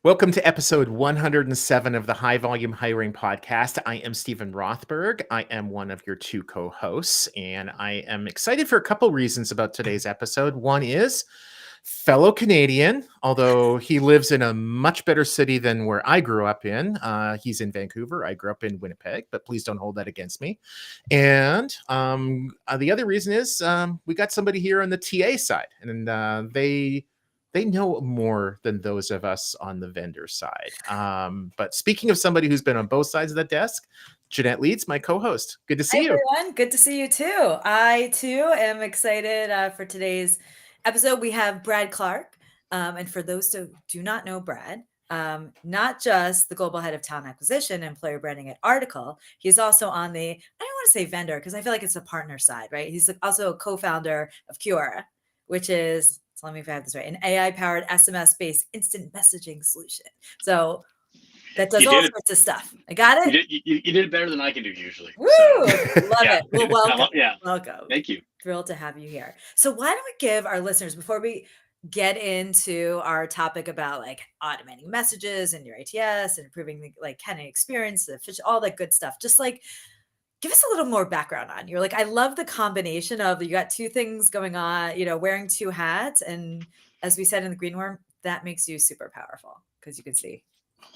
Welcome to episode 107 of the High Volume Hiring Podcast. I am Stephen Rothberg. I am one of your two co-hosts, and I am excited for a couple reasons about today's episode. One is fellow Canadian, although he lives in a much better city than where I grew up in. He's in Vancouver. I grew up in Winnipeg, but please don't hold that against me. And the other reason is we got somebody here on the TA side, and they know more than those of us on the vendor side. But speaking of somebody who's been on both sides of the desk, Jeanette Leeds, my co-host. Good to see you. Hi, everyone. Good to see you too. I too am excited for today's episode. We have Brad Clark. And for those who do not know Brad, not just the global head of talent acquisition and employer branding at Article, he's also on the, I don't want to say vendor because I feel like it's a partner side, right? He's also a co-founder of Cura, which is, so let me if I have this right, an AI-powered SMS-based instant messaging solution. So that does all sorts of stuff. I got it? You did it better than I can do usually. Woo! So, love it. Well, welcome. Welcome. Thank you. Thrilled to have you here. So why don't we give our listeners, before we get into our topic about like automating messages and your ATS and improving the like candidate experience, the fish, all that good stuff, just like give us a little more background on you. Like, I love the combination of you got two things going on, wearing two hats. And as we said in the green room, that makes you super powerful because you can see.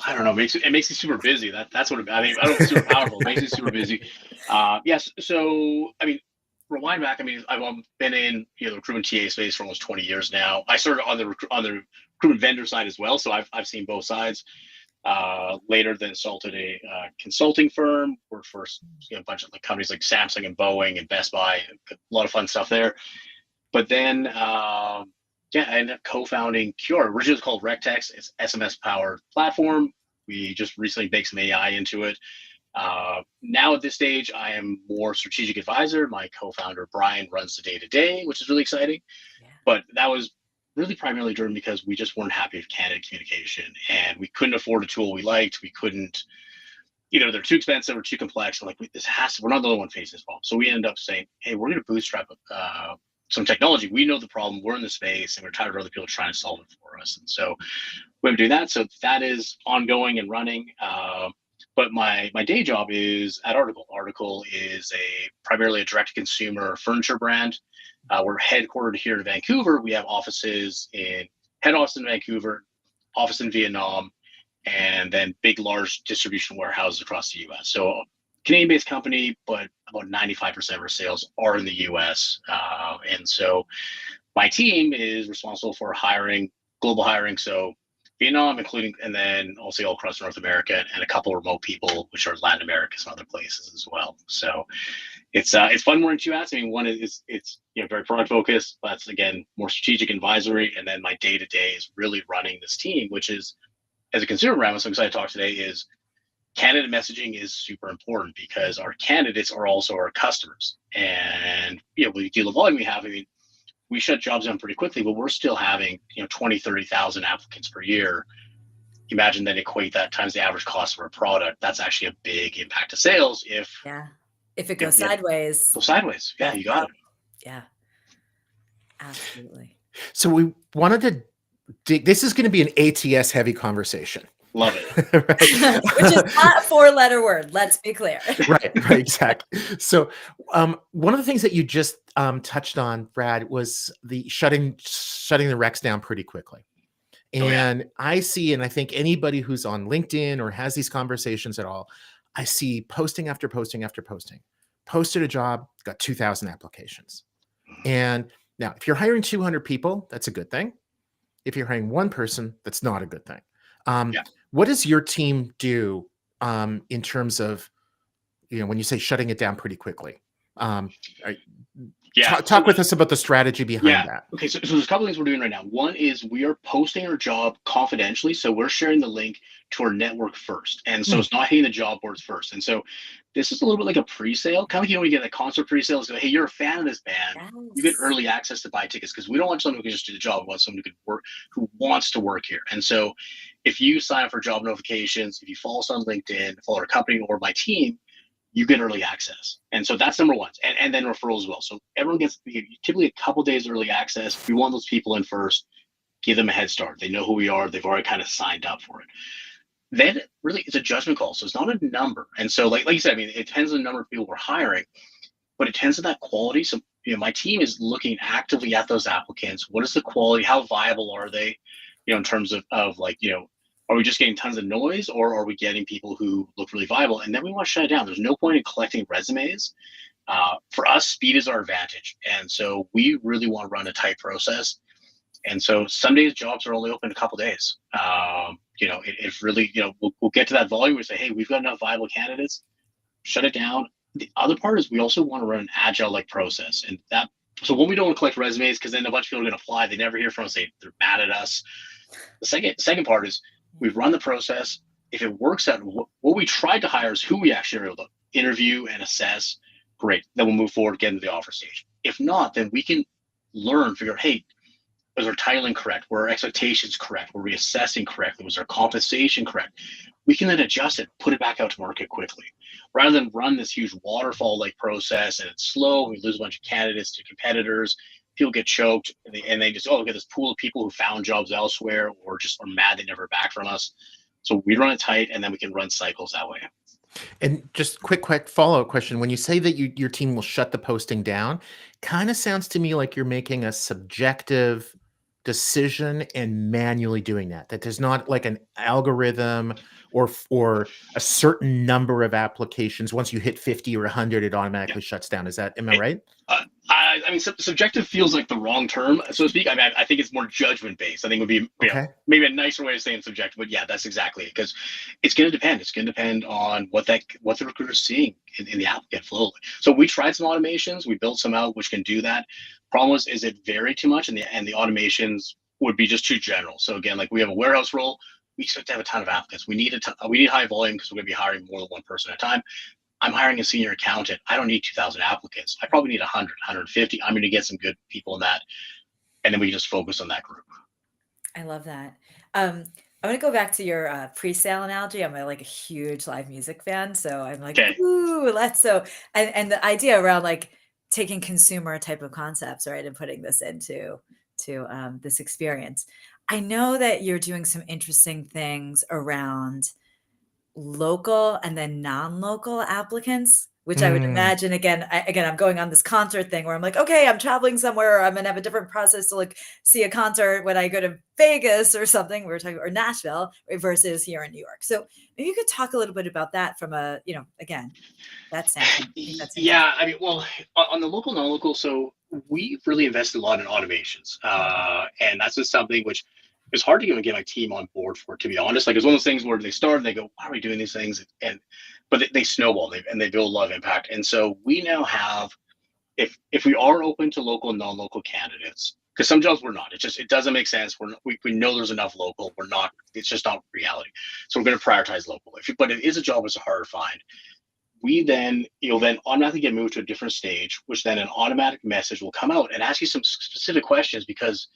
I don't know. It makes you super busy. That's what I mean. I don't know, super powerful. It makes you super busy. Yes. So, I mean, rewind back. I mean, I've been in the recruitment TA space for almost 20 years now. I started on the recruitment vendor side as well. So I've seen both sides. Later, then started a consulting firm. Worked for a bunch of like companies like Samsung and Boeing and Best Buy. A lot of fun stuff there. But then. I ended up co-founding Cure, which is called Rectex. It's SMS-powered platform. We just recently baked some AI into it. Now at this stage, I am more strategic advisor. My co-founder, Brian, runs the day-to-day, which is really exciting. Yeah. But that was really primarily driven because we just weren't happy with candidate communication. And we couldn't afford a tool we liked. We couldn't, they're too expensive or too complex. I'm like, we're not the only one facing this problem. So we ended up saying, hey, we're going to bootstrap some technology. We know the problem, we're in the space, and we're tired of other people trying to solve it for us. And so we've been doing that. So that is ongoing and running. But my day job is at Article. Article is primarily a direct-to-consumer furniture brand. We're headquartered here in Vancouver. We have head office in Vancouver, office in Vietnam, and then big, large distribution warehouses across the U.S. So Canadian-based company, but about 95% of our sales are in the U.S. And so my team is responsible for global hiring. So Vietnam, and then also all across North America, and a couple of remote people, which are Latin America, some other places as well. So it's fun wearing two hats. I mean, one is it's very product focused, but it's, again, more strategic advisory. And then my day-to-day is really running this team, which is, as a consumer brand, I'm so excited to talk today, is candidate messaging is super important because our candidates are also our customers. And with the deal of volume we have, I mean, we shut jobs down pretty quickly, but we're still having 20, 30,000 applicants per year. Imagine then equate that times the average cost of our product. That's actually a big impact to sales if it goes sideways. Go sideways. Yeah, you got it. Yeah, absolutely. So we wanted to dig. This is going to be an ATS heavy conversation. Love it. Which is not a four-letter word. Let's be clear. Right, exactly. So one of the things that you just touched on, Brad, was the shutting the recs down pretty quickly. And I see, and I think anybody who's on LinkedIn or has these conversations at all, I see posting after posting after posting. Posted a job, got 2,000 applications. And now, if you're hiring 200 people, that's a good thing. If you're hiring one person, that's not a good thing. What does your team do in terms of, when you say shutting it down pretty quickly? Talk with us about the strategy behind that. Okay, so there's a couple things we're doing right now. One is we are posting our job confidentially. So we're sharing the link to our network first. And so it's not hitting the job boards first. And so this is a little bit like a pre-sale. Kind of like, when you get a concert pre-sale, so, hey, you're a fan of this band. Yes. You get early access to buy tickets because we don't want someone who can just do the job. We want someone who can work, who wants to work here. And so if you sign up for job notifications, if you follow us on LinkedIn, follow our company or my team, you get early access. And so that's number one. And then referrals as well. So everyone gets typically a couple days early access. We want those people in first. give them a head start. They know who we are. They've already kind of signed up for it. Then really it's a judgment call. So it's not a number. And so like you said, I mean, it depends on the number of people we're hiring, but it tends to that quality. So, my team is looking actively at those applicants. What is the quality? How viable are they? In terms of like, are we just getting tons of noise, or are we getting people who look really viable? And then we want to shut it down. There's no point in collecting resumes. For us, speed is our advantage. And so we really want to run a tight process. And so some days jobs are only open a couple days. It really, we'll get to that volume. We say, hey, we've got enough viable candidates, shut it down. The other part is we also want to run an agile like process. And so when we don't collect resumes, because then a bunch of people are going to apply, they never hear from us, they're mad at us. The second part is we run the process. If it works out, what we tried to hire is who we actually are able to interview and assess. Great. Then we'll move forward, get into the offer stage. If not, then we can figure out, hey, was our titling correct? Were our expectations correct? Were we assessing correctly? Was our compensation correct? We can then adjust it, put it back out to market quickly, rather than run this huge waterfall-like process and it's slow. We lose a bunch of candidates to competitors. People get choked, and they just get this pool of people who found jobs elsewhere or just are mad they never heard back from us. So we run it tight, and then we can run cycles that way. And just quick follow-up question. When you say that your team will shut the posting down, kind of sounds to me like you're making a subjective decision and manually doing that there's not like an algorithm or a certain number of applications. Once you hit 50 or 100, it automatically shuts down. Am I right? I mean, subjective feels like the wrong term, so to speak. I mean, I think it's more judgment based. I think it would be maybe a nicer way of saying subjective, but yeah, that's exactly it. Because it's going to depend. It's going to depend on what the recruiter's seeing in the applicant flow. So we tried some automations. We built some out which can do that. Problem is it varied too much, and the automations would be just too general. So again, like we have a warehouse role, we expect to have a ton of applicants. We need high volume because we're going to be hiring more than one person at a time. I'm hiring a senior accountant. I don't need 2,000 applicants. I probably need 100, 150. I'm going to get some good people in that. And then we just focus on that group. I love that. I'm going to go back to your pre-sale analogy. I'm a huge live music fan. So I'm like, ooh, and the idea around like taking consumer type of concepts, right, and putting this into this experience. I know that you're doing some interesting things around local and then non-local applicants, which I would imagine, again, I'm going on this concert thing where I'm like, okay, I'm traveling somewhere, or I'm going to have a different process to like see a concert when I go to Vegas or something, or Nashville versus here in New York. So maybe you could talk a little bit about that from again, that standpoint. Yeah, I mean, well, on the local, non-local, so we really invested a lot in automations. And that's just something which it's hard to even get my team on board for, to be honest. Like it's one of those things where they start and they go, why are we doing these things? But they snowball and they build a lot of impact. And so we now have, if we are open to local and non-local candidates, because some jobs we're not, it doesn't make sense. We know there's enough local. We're not, it's just not reality. So we're going to prioritize local. But it is a job that's hard to find. You'll then automatically get moved to a different stage, which then an automatic message will come out and ask you some specific questions because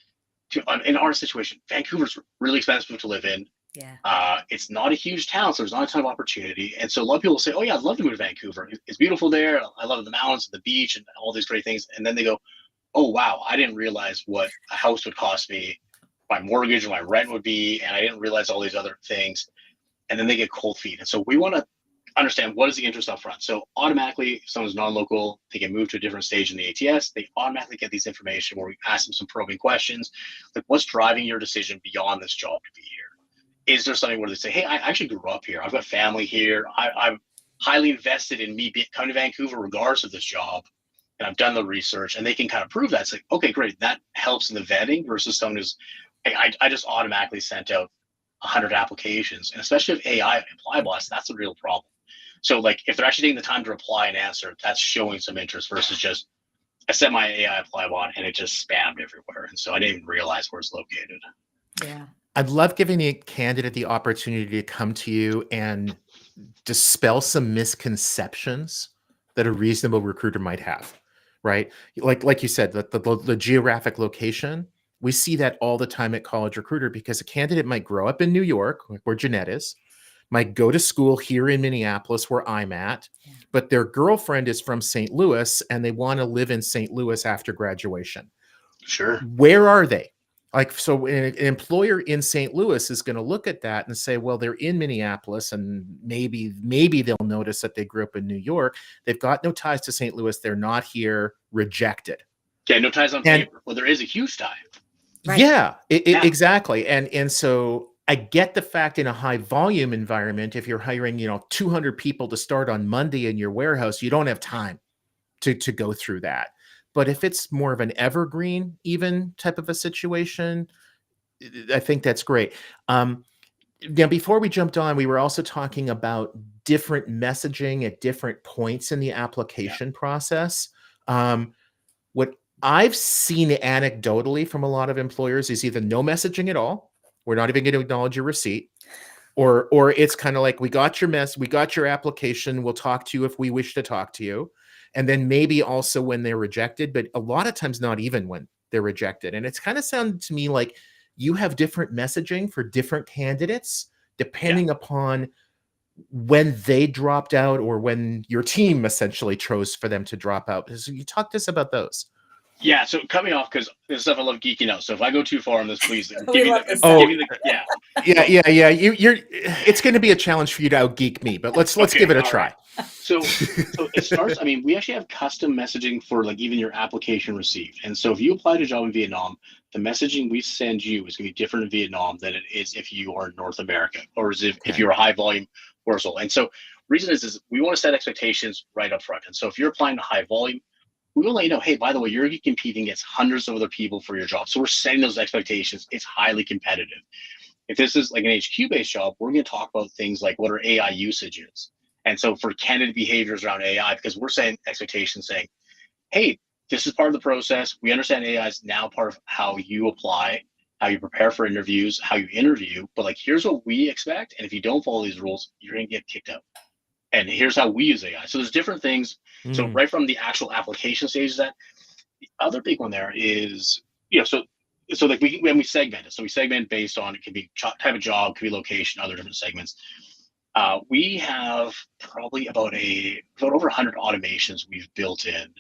in our situation, Vancouver's really expensive to live in. Yeah. It's not a huge town, so there's not a ton of opportunity. And so a lot of people will say, oh yeah, I'd love to move to Vancouver. It's beautiful there. I love the mountains, the beach, and all these great things. And then they go, oh wow, I didn't realize what a house would cost me, my mortgage or my rent would be, and I didn't realize all these other things. And then they get cold feet. And so we want to understand what is the interest up front. So automatically, if someone's non-local, they get moved to a different stage in the ATS. They automatically get these information where we ask them some probing questions, like what's driving your decision beyond this job to be here? Is there something where they say, hey, I actually grew up here. I've got family here. I'm highly invested in me coming to Vancouver regardless of this job. And I've done the research, and they can kind of prove that. It's like, okay, great. That helps in the vetting versus someone who's, hey, I just automatically sent out 100 applications. And especially if AI apply bots, that's a real problem. So like if they're actually taking the time to reply and answer, that's showing some interest versus just I sent my AI apply bot and it just spammed everywhere. And so I didn't even realize where it's located. Yeah. I'd love giving the candidate the opportunity to come to you and dispel some misconceptions that a reasonable recruiter might have, right? Like you said, the geographic location, we see that all the time at College Recruiter because a candidate might grow up in New York, where Jeanette is, might go to school here in Minneapolis, where I'm at, but their girlfriend is from St. Louis and they want to live in St. Louis after graduation. Sure. Where are they? Like, so an employer in St. Louis is going to look at that and say, well, they're in Minneapolis, and maybe they'll notice that they grew up in New York. They've got no ties to St. Louis. They're not here, rejected. Yeah, no ties on paper. Well, there is a huge tie. Right. Yeah, exactly. And so I get the fact in a high volume environment, if you're hiring, 200 people to start on Monday in your warehouse, you don't have time to go through that. But if it's more of an evergreen even type of a situation, I think that's great. Now, before we jumped on, we were also talking about different messaging at different points in the application process. What I've seen anecdotally from a lot of employers is either no messaging at all, we're not even going to acknowledge your receipt, or it's kind of like, we got your application, we'll talk to you if we wish to talk to you. And then maybe also when they're rejected, but a lot of times not even when they're rejected. And it's kind of sounded to me like you have different messaging for different candidates depending upon when they dropped out or when your team essentially chose for them to drop out. So you talk to us about those. Yeah, so cut me off because this stuff I love geeking out. So if I go too far on this, please give We me love the, this give me the Yeah. You're it's going to be a challenge for you to out geek me, but let's Okay, give it a all try. right. So it starts. I mean, we actually have custom messaging for like even your application received. And so if you apply to a job in Vietnam, the messaging we send you is going to be different in Vietnam than it is if you are in North America or as if you're a high volume Wurzel. And so reason is we want to set expectations right up front. And so if you're applying to high volume, we will let you know, hey, by the way, you're competing against hundreds of other people for your job. So we're setting those expectations. It's highly competitive. If this is like an HQ-based job, we're going to talk about things like what are AI usages. And so for candidate behaviors around AI, because we're setting expectations saying, hey, this is part of the process. We understand AI is now part of how you apply, how you prepare for interviews, how you interview. But like, here's what we expect. And if you don't follow these rules, you're going to get kicked out. And here's how we use AI. So there's different things. So right from the actual application stage, that the other big one there is, so like when we segment it. So we segment based on, it could be type of job, could be location, other different segments. We have probably about over 100 automations we've built in,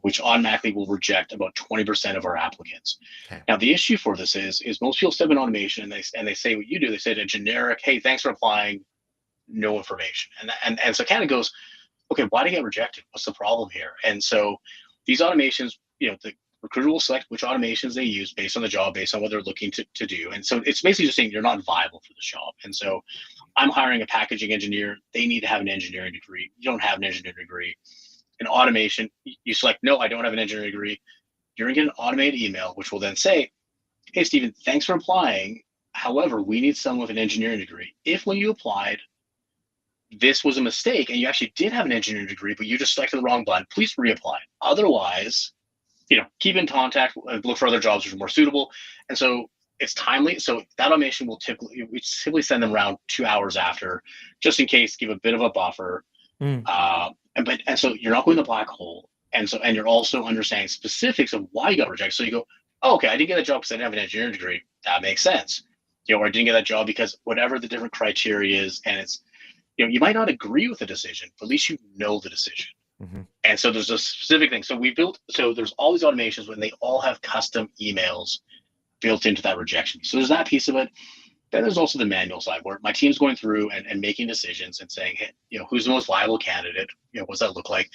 which automatically will reject about 20% of our applicants. Okay. Now the issue for this is most people step in automation and they say what you do. They say a generic, hey, thanks for applying, no information. And so it kind of goes, okay, why did I get rejected? What's the problem here? And so these automations, the recruiter will select which automations they use based on the job, based on what they're looking to do. And so it's basically just saying you're not viable for this job. And so I'm hiring a packaging engineer. They need to have an engineering degree. You don't have an engineering degree. In automation, you select, no, I don't have an engineering degree. You're going to get an automated email, which will then say, hey, Stephen, thanks for applying. However, we need someone with an engineering degree. If when you applied, this was a mistake and you actually did have an engineering degree, but you just selected the wrong button, please reapply. Otherwise, keep in contact, look for other jobs which are more suitable. And so it's timely. So that automation will we typically send them around 2 hours after, just in case, give a bit of a buffer. And so you're not going to the black hole. And you're also understanding specifics of why you got rejected. So you go, oh, okay, I didn't get that job because I didn't have an engineering degree. That makes sense. Or I didn't get that job because whatever the different criteria is, and it's, you might not agree with the decision, but at least you know the decision. And so there's a specific thing. So there's all these automations when they all have custom emails built into that rejection. So there's that piece of it. Then there's also the manual side where my team's going through and making decisions and saying, hey, who's the most viable candidate? What does that look like?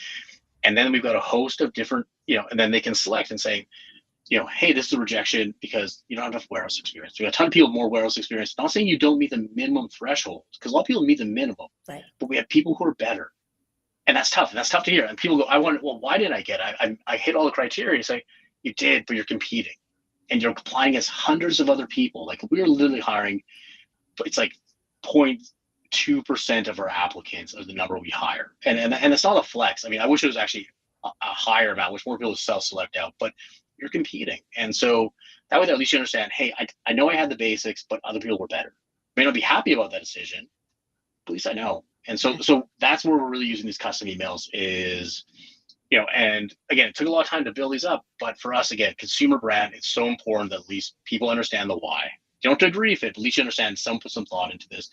And then we've got a host of different, and then they can select and say, hey, this is a rejection because you don't have enough warehouse experience. We got a ton of people with more warehouse experience. Not saying you don't meet the minimum threshold, because a lot of people meet the minimum, right? But we have people who are better. And that's tough. And that's tough to hear. And people go, why did I get it? I hit all the criteria. You say, you did, but you're competing. And you're applying against hundreds of other people. Like we're literally hiring, it's like 0.2% of our applicants are the number we hire. And it's not a flex. I mean, I wish it was actually a higher amount, which more people self-select out, but you're competing. And so that way at least you understand, hey, I know I had the basics, but other people were better. I may not be happy about that decision, but at least I know. And so that's where we're really using these custom emails is, and again, it took a lot of time to build these up, but for us, again, consumer brand, it's so important that at least people understand the why. You don't have to agree with it, but at least you understand put some thought into this.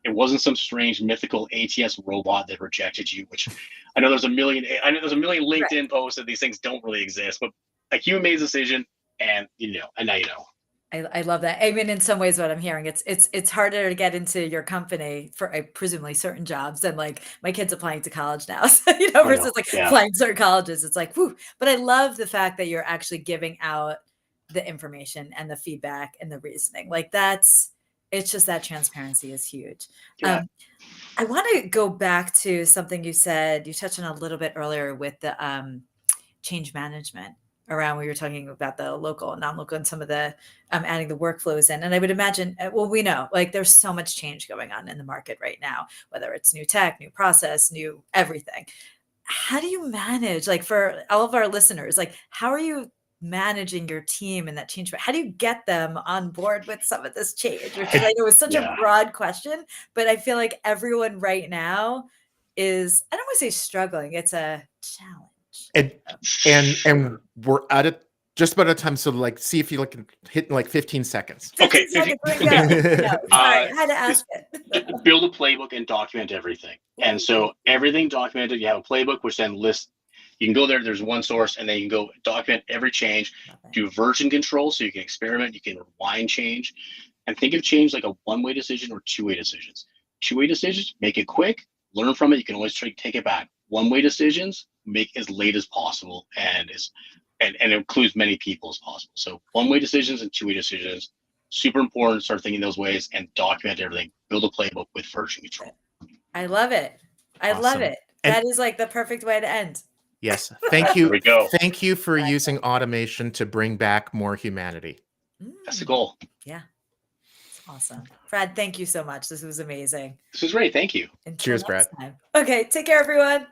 It wasn't some strange mythical ATS robot that rejected you, which I know there's a million LinkedIn posts that these things don't really exist, but a human made a decision and and now you know. I love that. I mean, in some ways, what I'm hearing, it's harder to get into your company for presumably certain jobs than like my kids applying to college now. So, versus like applying to certain colleges, it's like, whew. But I love the fact that you're actually giving out the information and the feedback and the reasoning. Like it's just that transparency is huge. Yeah. I want to go back to something you said, you touched on a little bit earlier with the change management around when you were talking about the local and non-local and some of the adding the workflows in. And I would imagine, well, we know like there's so much change going on in the market right now, whether it's new tech, new process, new everything. How do you manage, like for all of our listeners, like how are you managing your team and that change? How do you get them on board with some of this change? Which I know is such a broad question, but I feel like everyone right now is, I don't want to say struggling, it's a challenge. And we're out of just about a time. So like, see if you can hit in like 15 seconds. 15 seconds. Sorry, I had to ask it. Build a playbook and document everything. And so everything documented, you have a playbook, which then lists, you can go there, there's one source, and then you can go document every change, do version control so you can experiment, you can rewind change, and think of change like a one-way decision or two-way decisions. Two-way decisions, make it quick, learn from it, you can always try to take it back. One-way decisions, make as late as possible and includes many people as possible. So one-way decisions and two-way decisions, super important. Start thinking those ways and document everything. Build a playbook with version control. I love it. I love it. That is like the perfect way to end. Yes. Thank you. There we go. Thank you for using automation to bring back more humanity. That's the goal. Yeah. It's awesome. Brad, thank you so much. This was amazing. This was great. Thank you. Until Cheers, next Brad. time. Okay. Take care, everyone.